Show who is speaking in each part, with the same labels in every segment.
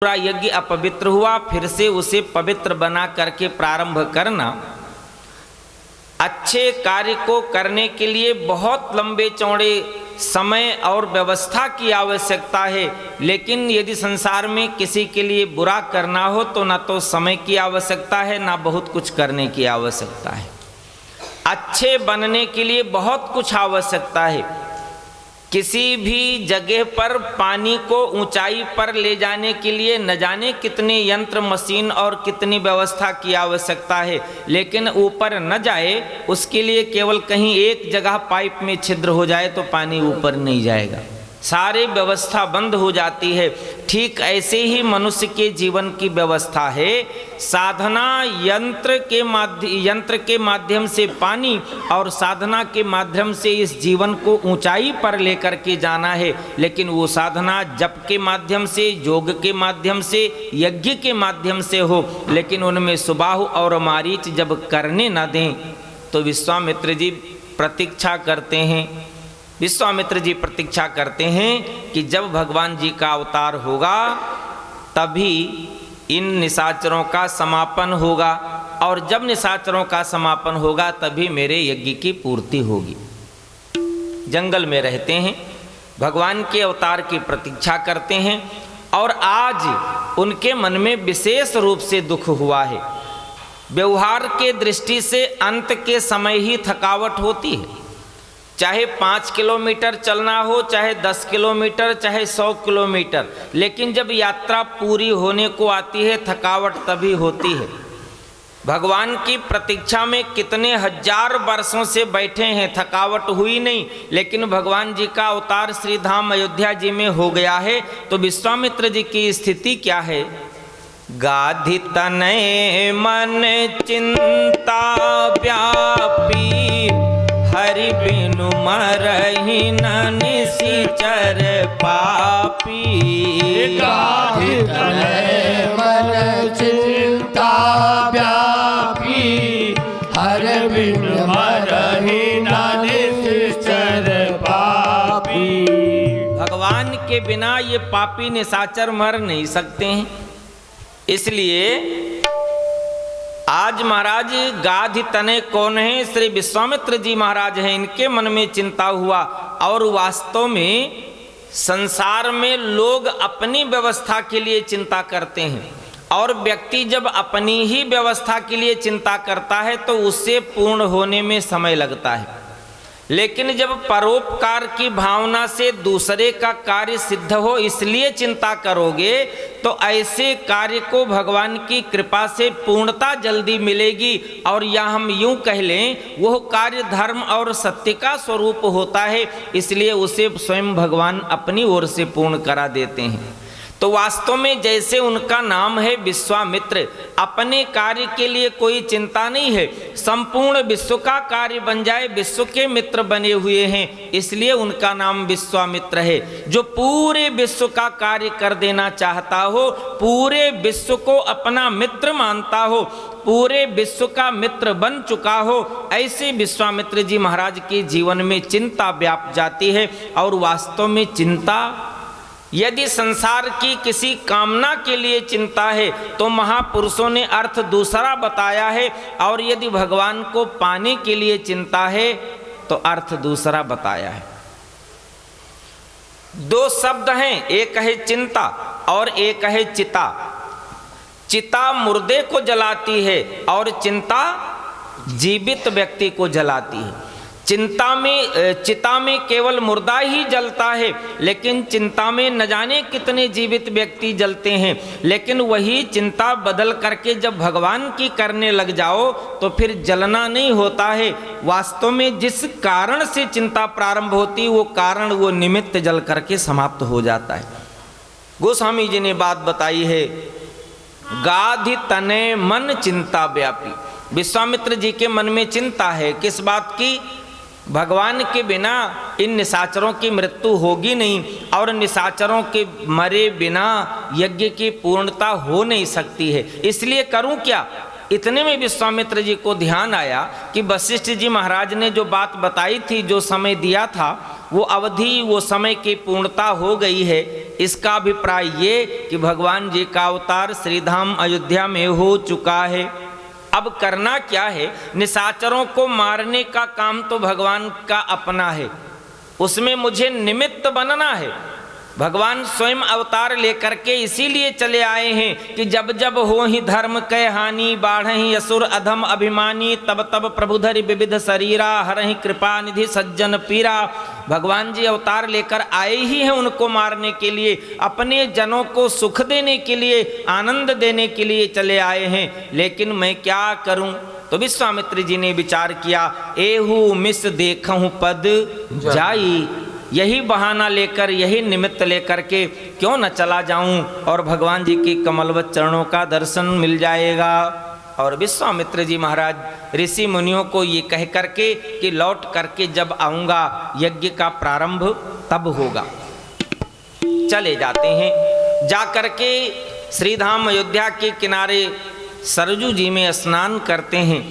Speaker 1: पूरा यज्ञ अपवित्र हुआ, फिर से उसे पवित्र बना करके प्रारंभ करना। अच्छे कार्य को करने के लिए बहुत लंबे चौड़े समय और व्यवस्था की आवश्यकता है, लेकिन यदि संसार में किसी के लिए बुरा करना हो तो ना तो समय की आवश्यकता है ना बहुत कुछ करने की आवश्यकता है। अच्छे बनने के लिए बहुत कुछ आवश्यकता है। किसी भी जगह पर पानी को ऊंचाई पर ले जाने के लिए न जाने कितने यंत्र मशीन और कितनी व्यवस्था की आवश्यकता है, लेकिन ऊपर न जाए उसके लिए केवल कहीं एक जगह पाइप में छिद्र हो जाए तो पानी ऊपर नहीं जाएगा, सारी व्यवस्था बंद हो जाती है। ठीक ऐसे ही मनुष्य के जीवन की व्यवस्था है। साधना यंत्र के माध्यम से पानी और साधना के माध्यम से इस जीवन को ऊंचाई पर लेकर के जाना है, लेकिन वो साधना जप के माध्यम से, योग के माध्यम से, यज्ञ के माध्यम से हो, लेकिन उनमें सुबाहु और मारीच जब करने न दें तो विश्वामित्र जी प्रतीक्षा करते हैं कि जब भगवान जी का अवतार होगा तभी इन निशाचरों का समापन होगा, और जब निशाचरों का समापन होगा तभी मेरे यज्ञ की पूर्ति होगी। जंगल में रहते हैं, भगवान के अवतार की प्रतीक्षा करते हैं, और आज उनके मन में विशेष रूप से दुख हुआ है। व्यवहार के दृष्टि से अंत के समय ही थकावट होती है, चाहे 5 किलोमीटर चलना हो, चाहे 10 किलोमीटर, चाहे 100 किलोमीटर, लेकिन जब यात्रा पूरी होने को आती है थकावट तभी होती है। भगवान की प्रतीक्षा में कितने हजार वर्षों से बैठे हैं, थकावट हुई नहीं, लेकिन भगवान जी का अवतार श्री धाम अयोध्या जी में हो गया है तो विश्वामित्र जी की स्थिति क्या है? गाधि तनय मन चिंता व्यापी, हरि बिनु मरहि न निशिचर पापी।
Speaker 2: गाधि तनय मन चिंता व्यापी, हरि बिनु मरहि न निशिचर पापी।
Speaker 1: भगवान के बिना ये पापी निशाचर मर नहीं सकते हैं। इसलिए आज महाराज गाधि तने कौन है? श्री विश्वामित्र जी महाराज हैं। इनके मन में चिंता हुआ, और वास्तव में संसार में लोग अपनी व्यवस्था के लिए चिंता करते हैं, और व्यक्ति जब अपनी ही व्यवस्था के लिए चिंता करता है तो उससे पूर्ण होने में समय लगता है। लेकिन जब परोपकार की भावना से दूसरे का कार्य सिद्ध हो इसलिए चिंता करोगे तो ऐसे कार्य को भगवान की कृपा से पूर्णता जल्दी मिलेगी, और या हम यूं कह लें वह कार्य धर्म और सत्य का स्वरूप होता है, इसलिए उसे स्वयं भगवान अपनी ओर से पूर्ण करा देते हैं। तो वास्तव में जैसे उनका नाम है विश्वामित्र, अपने कार्य के लिए कोई चिंता नहीं है, संपूर्ण विश्व का कार्य बन जाए, विश्व के मित्र बने हुए हैं, इसलिए उनका नाम विश्वामित्र है। जो पूरे विश्व का कार्य कर देना चाहता हो, पूरे विश्व को अपना मित्र मानता हो, पूरे विश्व का मित्र बन चुका हो, ऐसे विश्वामित्र जी महाराज के जीवन में चिंता व्याप जाती है। और वास्तव में चिंता, यदि संसार की किसी कामना के लिए चिंता है तो महापुरुषों ने अर्थ दूसरा बताया है, और यदि भगवान को पाने के लिए चिंता है तो अर्थ दूसरा बताया है। दो शब्द हैं, एक है चिंता और एक है चिता। चिता मुर्दे को जलाती है और चिंता जीवित व्यक्ति को जलाती है। चिता में केवल मुर्दा ही जलता है, लेकिन चिंता में न जाने कितने जीवित व्यक्ति जलते हैं। लेकिन वही चिंता बदल करके जब भगवान की करने लग जाओ तो फिर जलना नहीं होता है। वास्तव में जिस कारण से चिंता प्रारंभ होती वो कारण, वो निमित्त जल करके समाप्त हो जाता है। गोस्वामी जी ने बात बताई है, गाधि तने मन चिंता व्यापी। विश्वामित्र जी के मन में चिंता है, किस बात की? भगवान के बिना इन निशाचरों की मृत्यु होगी नहीं, और निशाचरों के मरे बिना यज्ञ की पूर्णता हो नहीं सकती है। इसलिए करूं क्या? इतने में विश्वामित्र जी को ध्यान आया कि वशिष्ठ जी महाराज ने जो बात बताई थी, जो समय दिया था, वो अवधि, वो समय की पूर्णता हो गई है। इसका अभिप्राय ये कि भगवान जी का अवतार श्रीधाम अयोध्या में हो चुका है। अब करना क्या है? निशाचरों को मारने का काम तो भगवान का अपना है, उसमें मुझे निमित्त बनना है। भगवान स्वयं अवतार लेकर के इसीलिए चले आए हैं कि जब जब हो ही धर्म कै हानि, बाढ़हि असुर अधम अभिमानी, तब तब प्रभु धरि विविध शरीरा, हरहि कृपा निधि सज्जन पीरा। भगवान जी अवतार लेकर आए ही हैं उनको मारने के लिए, अपने जनों को सुख देने के लिए, आनंद देने के लिए चले आए हैं। लेकिन मैं क्या करूं? तो विश्वामित्र जी ने विचार किया, एहू मिस देखहूं पद जाई, यही बहाना लेकर, यही निमित्त लेकर के क्यों न चला जाऊं और भगवान जी के कमलवत चरणों का दर्शन मिल जाएगा। और विश्वामित्र जी महाराज ऋषि मुनियों को ये कह करके कि लौट करके जब आऊँगा यज्ञ का प्रारंभ तब होगा। चले जाते हैं, जा करके श्रीधाम अयोध्या के किनारे सरजू जी में स्नान करते हैं।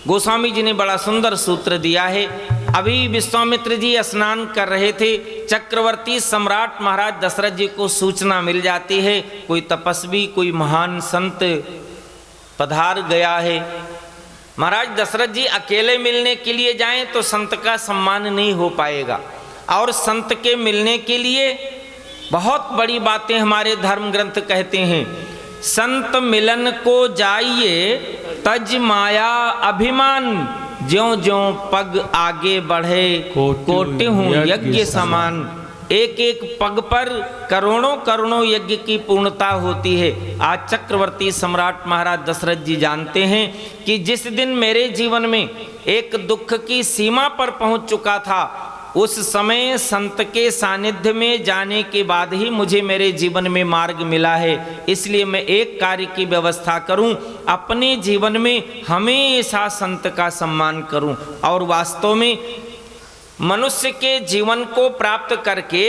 Speaker 1: गोस्वामी जी ने बड़ा सुंदर सूत्र दिया है। अभी विश्वामित्र जी स्नान कर रहे थे, चक्रवर्ती सम्राट महाराज दशरथ जी को सूचना मिल जाती है कोई तपस्वी, कोई महान संत पधार गया है। महाराज दशरथ जी अकेले मिलने के लिए जाएं तो संत का सम्मान नहीं हो पाएगा, और संत के मिलने के लिए बहुत बड़ी बातें हमारे धर्म ग्रंथ कहते हैं। संत मिलन को जाइए तज माया अभिमान, ज्यों ज्यों पग आगे बढ़े कोटि हूँ यज्ञ समान। एक एक पग पर करोड़ों करोड़ों यज्ञ की पूर्णता होती है। आज चक्रवर्ती सम्राट महाराज दशरथ जी जानते हैं कि जिस दिन मेरे जीवन में एक दुख की सीमा पर पहुंच चुका था, उस समय संत के सानिध्य में जाने के बाद ही मुझे मेरे जीवन में मार्ग मिला है। इसलिए मैं एक कार्य की व्यवस्था करूं, अपने जीवन में हमेशा संत का सम्मान करूं। और वास्तव में मनुष्य के जीवन को प्राप्त करके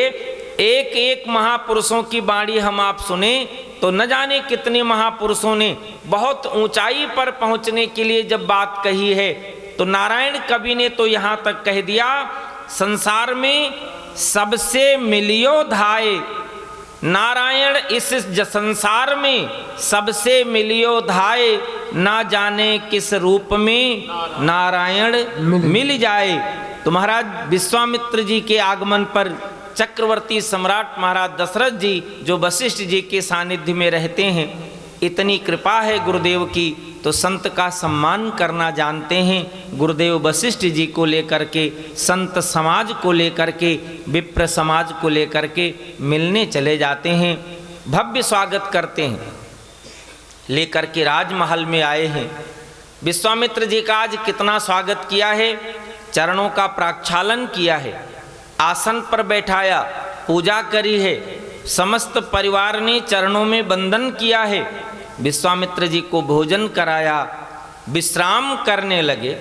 Speaker 1: एक एक महापुरुषों की वाणी हम आप सुने तो न जाने कितने महापुरुषों ने बहुत ऊंचाई पर पहुंचने के लिए जब बात कही है, तो नारायण कवि ने तो यहाँ तक कह दिया, संसार में सबसे मिलियो धाये, नारायण इस संसार में सबसे मिलियो धाये, ना जाने किस रूप में नारायण मिल जाए। तो महाराज विश्वामित्र जी के आगमन पर चक्रवर्ती सम्राट महाराज दशरथ जी जो वशिष्ठ जी के सानिध्य में रहते हैं, इतनी कृपा है गुरुदेव की, तो संत का सम्मान करना जानते हैं। गुरुदेव वशिष्ठ जी को लेकर के, संत समाज को लेकर के, विप्र समाज को लेकर के मिलने चले जाते हैं, भव्य स्वागत करते हैं। लेकर के राजमहल में आए हैं। विश्वामित्र जी का आज कितना स्वागत किया है, चरणों का प्रक्षालन किया है, आसन पर बैठाया, पूजा करी है, समस्त परिवार ने चरणों में वंदन किया है, विश्वामित्र जी को भोजन कराया, विश्राम करने लगे।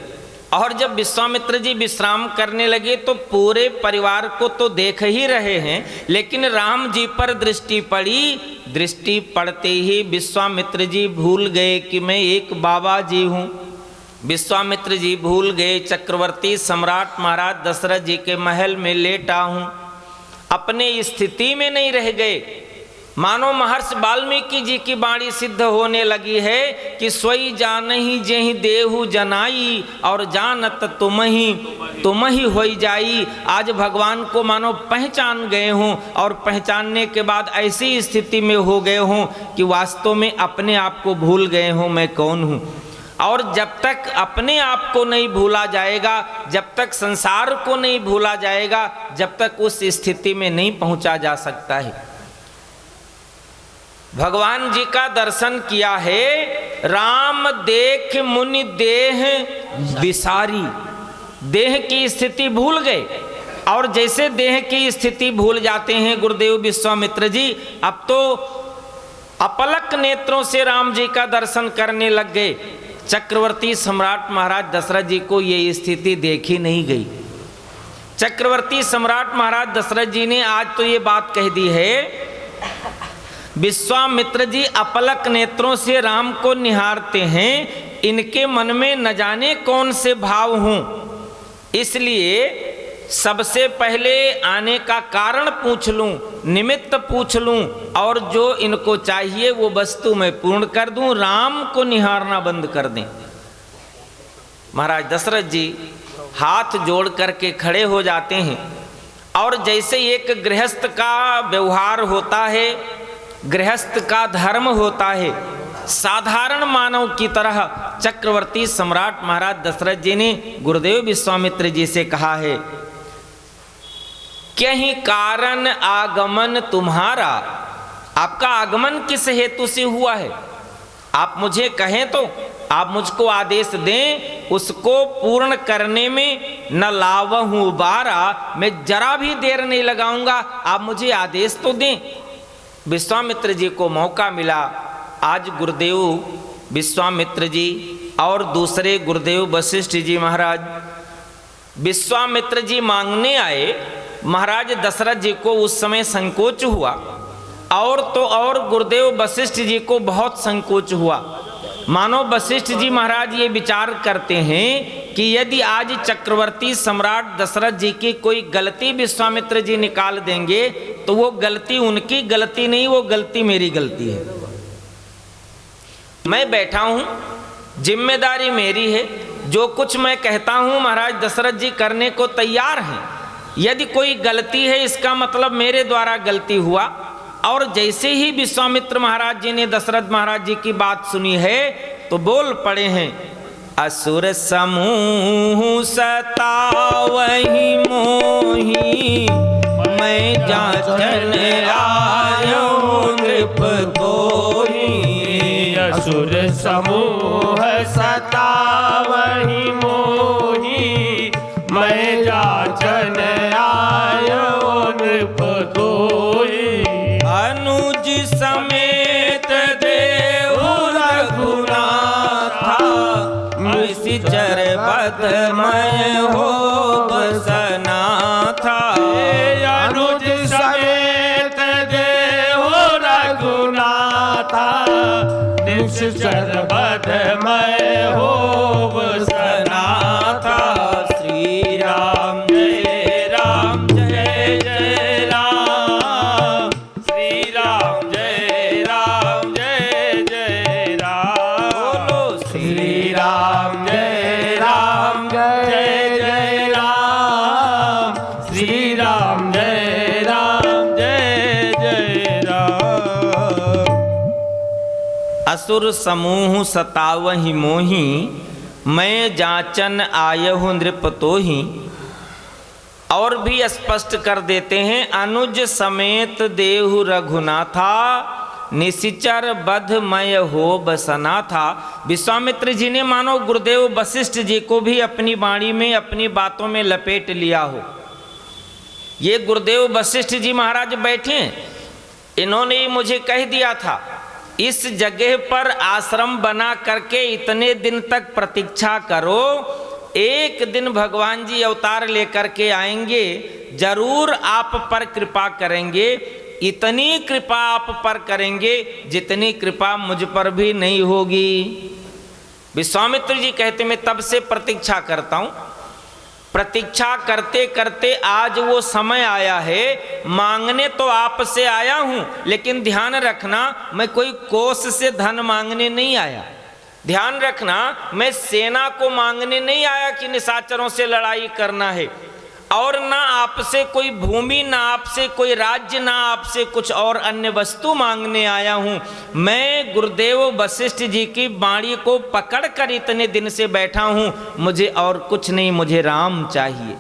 Speaker 1: और जब विश्वामित्र जी विश्राम करने लगे तो पूरे परिवार को तो देख ही रहे हैं, लेकिन राम जी पर दृष्टि पड़ी। दृष्टि पड़ते ही विश्वामित्र जी भूल गए कि मैं एक बाबा जी हूँ। विश्वामित्र जी भूल गए चक्रवर्ती सम्राट महाराज दशरथ जी के महल में लेटा हूँ, अपने स्थिति में नहीं रह गए। मानो महर्षि वाल्मीकि जी की वाणी सिद्ध होने लगी है कि सोई जानहि जेहि देहु जनाई, और जानत तुम ही होई जाई। आज भगवान को मानो पहचान गए हों, और पहचानने के बाद ऐसी स्थिति में हो गए हों कि वास्तव में अपने आप को भूल गए हों मैं कौन हूँ। और जब तक अपने आप को नहीं भूला जाएगा, जब तक संसार को नहीं भूला जाएगा, जब तक उस स्थिति में नहीं पहुँचा जा सकता है। भगवान जी का दर्शन किया है, राम देख मुनि देह विसारी, देह की स्थिति भूल गए। और जैसे देह की स्थिति भूल जाते हैं गुरुदेव विश्वामित्र जी, अब तो अपलक नेत्रों से राम जी का दर्शन करने लग गए। चक्रवर्ती सम्राट महाराज दशरथ जी को ये स्थिति देखी नहीं गई। चक्रवर्ती सम्राट महाराज दशरथ जी ने आज तो ये बात कह दी है, विश्वामित्र जी अपलक नेत्रों से राम को निहारते हैं, इनके मन में न जाने कौन से भाव हों। इसलिए सबसे पहले आने का कारण पूछ लूं, निमित्त पूछ लूं, और जो इनको चाहिए वो वस्तु मैं पूर्ण कर दूं, राम को निहारना बंद कर दें। महाराज दशरथ जी हाथ जोड़ करके खड़े हो जाते हैं, और जैसे एक गृहस्थ का व्यवहार होता है, गृहस्थ का धर्म होता है, साधारण मानव की तरह चक्रवर्ती सम्राट महाराज दशरथ जी ने गुरुदेव विश्वामित्र जी से कहा है, कहीं कारण आगमन तुम्हारा, आपका आगमन किस हेतु से हुआ है? आप मुझे कहें तो आप मुझको आदेश दें, उसको पूर्ण करने में न लावहूं बारा, मैं जरा भी देर नहीं लगाऊंगा, आप मुझे आदेश तो दें। विश्वामित्र जी को मौका मिला। आज गुरुदेव विश्वामित्र जी और दूसरे गुरुदेव वशिष्ठ जी महाराज विश्वामित्र जी मांगने आए। महाराज दशरथ जी को उस समय संकोच हुआ, और तो और गुरुदेव वशिष्ठ जी को बहुत संकोच हुआ। मानो वशिष्ठ जी महाराज ये विचार करते हैं कि यदि आज चक्रवर्ती सम्राट दशरथ जी की कोई गलती विश्वामित्र जी निकाल देंगे तो वो गलती उनकी गलती नहीं, वो गलती मेरी गलती है। मैं बैठा हूं, जिम्मेदारी मेरी है, जो कुछ मैं कहता हूं महाराज दशरथ जी करने को तैयार हैं। यदि कोई गलती है इसका मतलब मेरे द्वारा गलती हुआ। और जैसे ही विश्वामित्र महाराज जी ने दशरथ महाराज जी की बात सुनी है तो बोल पड़े हैं, असुर समूह सतावहि मोहि, मैं जाचन आयो नृप तोहि।
Speaker 2: असुर समूह सतावहि मोहि, मैं जाचन आयो नृप तोहि।
Speaker 1: अनुज समेत देहु रघुनाथा, निश्चर बदमय हो बसना था।
Speaker 2: अनुज समेत देहु रघुनाथा, निश्चर बदमय हो बसना था।
Speaker 1: श्री राम जय राम जय जय राम,
Speaker 2: श्री राम जय राम जय जय राम।
Speaker 1: बोलो
Speaker 2: श्री राम जय राम जय जय राम, श्री राम जय राम जय जय राम।
Speaker 1: असुर समूह सतावहि मोहि, मैं जाचन आयहु नृप तोहि। और भी स्पष्ट कर देते हैं, अनुज समेत देहु रघुनाथा, निशिचर बधमय हो बसना था। विश्वामित्र जी ने मानो गुरुदेव वशिष्ठ जी को भी अपनी वाणी में, अपनी बातों में लपेट लिया हो। ये गुरुदेव वशिष्ठ जी महाराज बैठे, इन्होंने ही मुझे कह दिया था इस जगह पर आश्रम बना करके इतने दिन तक प्रतीक्षा करो, एक दिन भगवान जी अवतार लेकर के आएंगे, जरूर आप पर कृपा करेंगे। इतनी कृपा आप पर करेंगे जितनी कृपा मुझ पर भी नहीं होगी। विश्वामित्र जी कहते मैं तब से प्रतीक्षा करता हूं, प्रतीक्षा करते करते आज वो समय आया है। मांगने तो आपसे आया हूं, लेकिन ध्यान रखना मैं कोई कोष से धन मांगने नहीं आया। ध्यान रखना मैं सेना को मांगने नहीं आया कि निशाचरों से लड़ाई करना है, और ना आपसे कोई भूमि, ना आपसे कोई राज्य, ना आपसे कुछ और अन्य वस्तु मांगने आया हूं। मैं गुरुदेव वशिष्ठ जी की वाणी को पकड़कर इतने दिन से बैठा हूं, मुझे और कुछ नहीं, मुझे राम चाहिए।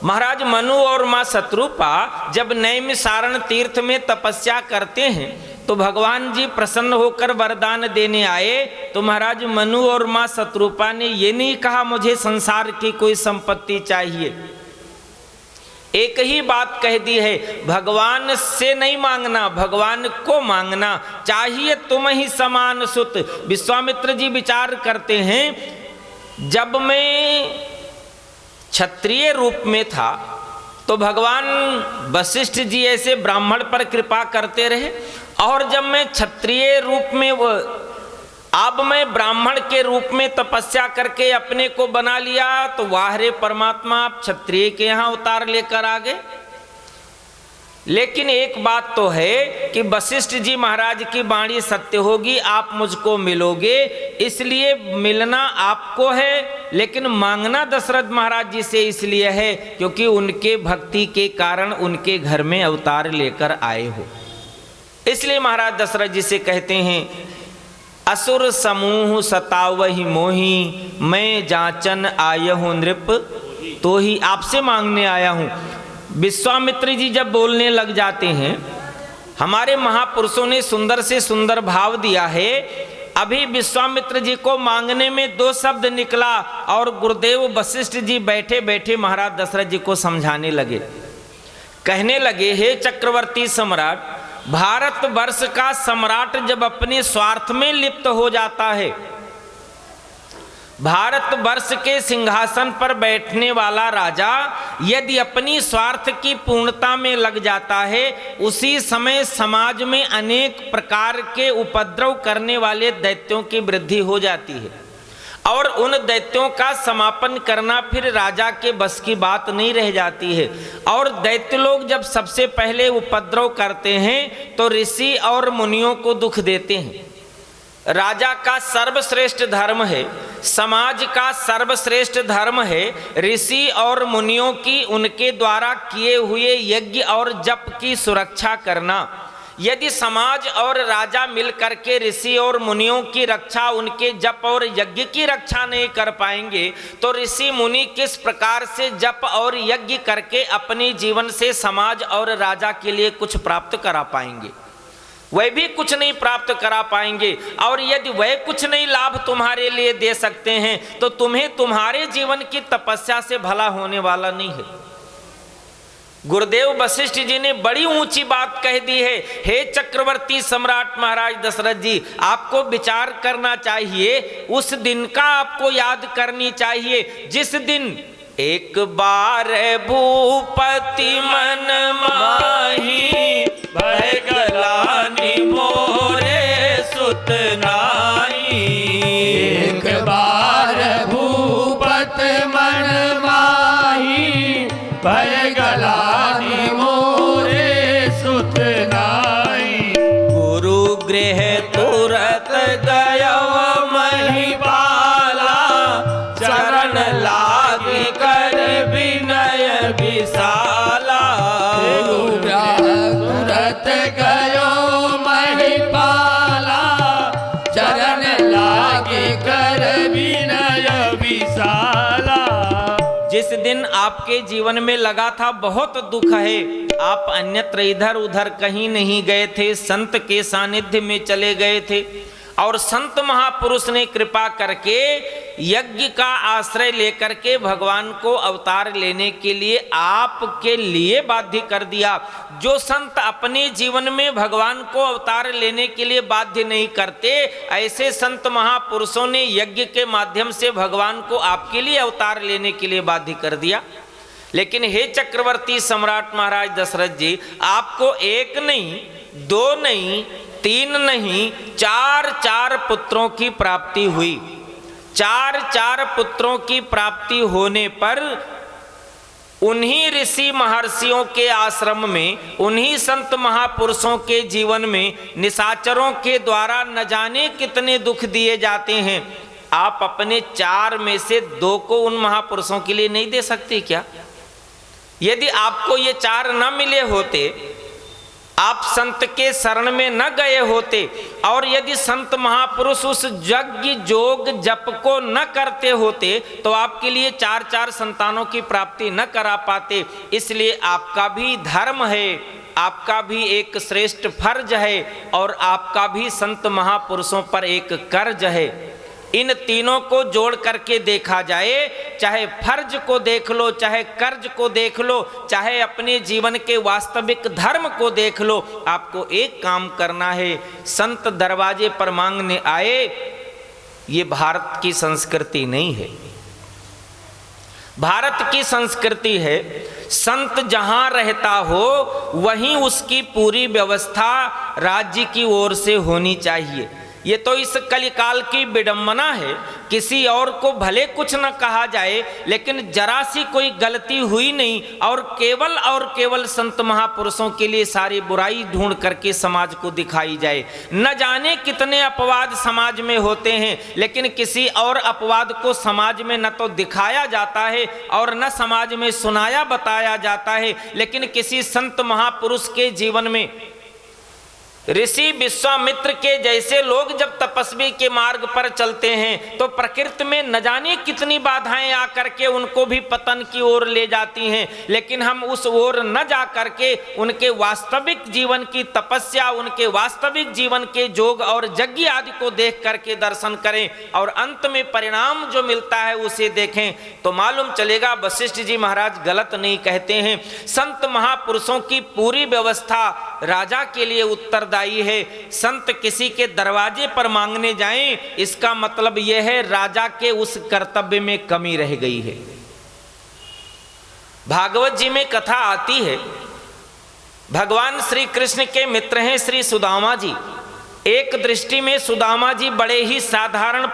Speaker 1: महाराज मनु और मां शत्रुपा जब नैमिषारण तीर्थ में तपस्या करते हैं तो भगवान जी प्रसन्न होकर वरदान देने आए। तो महाराज मनु और मां शत्रुपा ने ये नहीं कहा मुझे संसार की कोई संपत्ति चाहिए, एक ही बात कह दी है, भगवान से नहीं मांगना, भगवान को मांगना चाहिए, तुम ही समान सुत। विश्वामित्र जी विचार करते हैं, जब मैं क्षत्रिय रूप में था तो भगवान वशिष्ठ जी ऐसे ब्राह्मण पर कृपा करते रहे, और जब मैं क्षत्रिय रूप में अब मैं ब्राह्मण के रूप में तपस्या करके अपने को बना लिया, तो वाह रे परमात्मा, आप क्षत्रिय के यहाँ अवतार लेकर आ गए। लेकिन एक बात तो है कि वशिष्ठ जी महाराज की वाणी सत्य होगी, आप मुझको मिलोगे, इसलिए मिलना आपको है, लेकिन मांगना दशरथ महाराज जी से इसलिए है क्योंकि उनके भक्ति के कारण उनके घर में अवतार लेकर आए हो। इसलिए महाराज दशरथ जी से कहते हैं, असुर समूह सतावहि मोही, मैं जाचन आय हूँ नृप, तो ही आपसे मांगने आया हूँ। विश्वामित्र जी जब बोलने लग जाते हैं, हमारे महापुरुषों ने सुंदर से सुंदर भाव दिया है। अभी विश्वामित्र जी को मांगने में 2 शब्द निकला और गुरुदेव वशिष्ठ जी बैठे बैठे महाराज दशरथ जी को समझाने लगे। कहने लगे, हे चक्रवर्ती सम्राट, भारत वर्ष का सम्राट जब अपने स्वार्थ में लिप्त हो जाता है, भारत वर्ष के सिंहासन पर बैठने वाला राजा यदि अपनी स्वार्थ की पूर्णता में लग जाता है, उसी समय समाज में अनेक प्रकार के उपद्रव करने वाले दैत्यों की वृद्धि हो जाती है और उन दैत्यों का समापन करना फिर राजा के बस की बात नहीं रह जाती है। और दैत्य लोग जब सबसे पहले उपद्रव करते हैं तो ऋषि और मुनियों को दुख देते हैं। राजा का सर्वश्रेष्ठ धर्म है, समाज का सर्वश्रेष्ठ धर्म है ऋषि और मुनियों की उनके द्वारा किए हुए यज्ञ और जप की सुरक्षा करना। यदि समाज और राजा मिलकर के ऋषि और मुनियों की रक्षा, उनके जप और यज्ञ की रक्षा नहीं कर पाएंगे तो ऋषि मुनि किस प्रकार से जप और यज्ञ करके अपने जीवन से समाज और राजा के लिए कुछ प्राप्त करा पाएंगे? वह भी कुछ नहीं प्राप्त करा पाएंगे। और यदि वह कुछ नहीं लाभ तुम्हारे लिए दे सकते हैं तो तुम्हें तुम्हारे जीवन की तपस्या से भला होने वाला नहीं है। गुरुदेव वशिष्ठ जी ने बड़ी ऊंची बात कह दी है। हे चक्रवर्ती सम्राट महाराज दशरथ जी, आपको विचार करना चाहिए, उस दिन का आपको याद करनी चाहिए जिस दिन एक बार भूपति मन माही, भय गलानी मोरे सुत नाई।
Speaker 2: एक बार भूपत मन माही, भय गलानी मोरे सुत नाई।
Speaker 1: गुरु गृह तुरत गयो महिपाला, चरण लागी कर विनय विशाला।
Speaker 2: तुरत गयो महिपाला, चरण लागे कर विनय विशाला।
Speaker 1: जिस दिन आपके जीवन में लगा था बहुत दुख है, आप अन्यत्र इधर उधर कहीं नहीं गए थे, संत के सानिध्य में चले गए थे और संत महापुरुष ने कृपा करके यज्ञ का आश्रय लेकर के भगवान को अवतार लेने के लिए आपके लिए बाध्य कर दिया। जो संत अपने जीवन में भगवान को अवतार लेने के लिए बाध्य नहीं करते, ऐसे संत महापुरुषों ने यज्ञ के माध्यम से भगवान को आपके लिए अवतार लेने के लिए बाध्य कर दिया। लेकिन हे चक्रवर्ती सम्राट महाराज दशरथ जी, आपको 1 नहीं 2 नहीं 3 नहीं 4 पुत्रों की प्राप्ति हुई। 4 पुत्रों की प्राप्ति होने पर उन्हीं ऋषि महर्षियों के आश्रम में, उन्हीं संत महापुरुषों के जीवन में निशाचरों के द्वारा न जाने कितने दुख दिए जाते हैं। आप अपने 4 में से 2 को उन महापुरुषों के लिए नहीं दे सकते क्या? यदि आपको ये 4 न मिले होते, आप संत के शरण में न गए होते और यदि संत महापुरुष उस यज्ञ जोग जप को न करते होते तो आपके लिए 4 संतानों की प्राप्ति न करा पाते। इसलिए आपका भी धर्म है, आपका भी एक श्रेष्ठ फर्ज है और आपका भी संत महापुरुषों पर एक कर्ज है। इन तीनों को जोड़ करके देखा जाए, चाहे फर्ज को देख लो, चाहे कर्ज को देख लो, चाहे अपने जीवन के वास्तविक धर्म को देख लो, आपको एक काम करना है। संत दरवाजे पर मांगने आए, ये भारत की संस्कृति नहीं है। भारत की संस्कृति है संत जहां रहता हो वहीं उसकी पूरी व्यवस्था राज्य की ओर से होनी चाहिए। ये तो इस कलिकाल की विडंबना है। किसी और को भले कुछ न कहा जाए, लेकिन जरा सी कोई गलती हुई नहीं और केवल संत महापुरुषों के लिए सारी बुराई ढूंढ करके समाज को दिखाई जाए। न जाने कितने अपवाद समाज में होते हैं, लेकिन किसी और अपवाद को समाज में न तो दिखाया जाता है और न समाज में सुनाया बताया जाता है। लेकिन किसी संत महापुरुष के जीवन में, ऋषि विश्वामित्र के जैसे लोग जब तपस्वी के मार्ग पर चलते हैं तो प्रकृति में न जाने कितनी बाधाएं आकर के उनको भी पतन की ओर ले जाती हैं। लेकिन हम उस ओर न जा करके उनके वास्तविक जीवन की तपस्या, उनके वास्तविक जीवन के योग और यज्ञ आदि को देख करके दर्शन करें और अंत में परिणाम जो मिलता है उसे देखें, तो मालूम चलेगा वशिष्ठ जी महाराज गलत नहीं कहते हैं। संत महापुरुषों की पूरी व्यवस्था राजा के लिए उत्तरदायी है। संत किसी के दरवाजे पर मांगने जाएं, इसका मतलब यह है राजा के उस कर्तव्य में कमी रह गई है। भागवत जी में कथा आती है, भगवान श्री कृष्ण के मित्र हैं श्री सुदामा जी। एक दृष्टि में सुदामा जी बड़े ही साधारण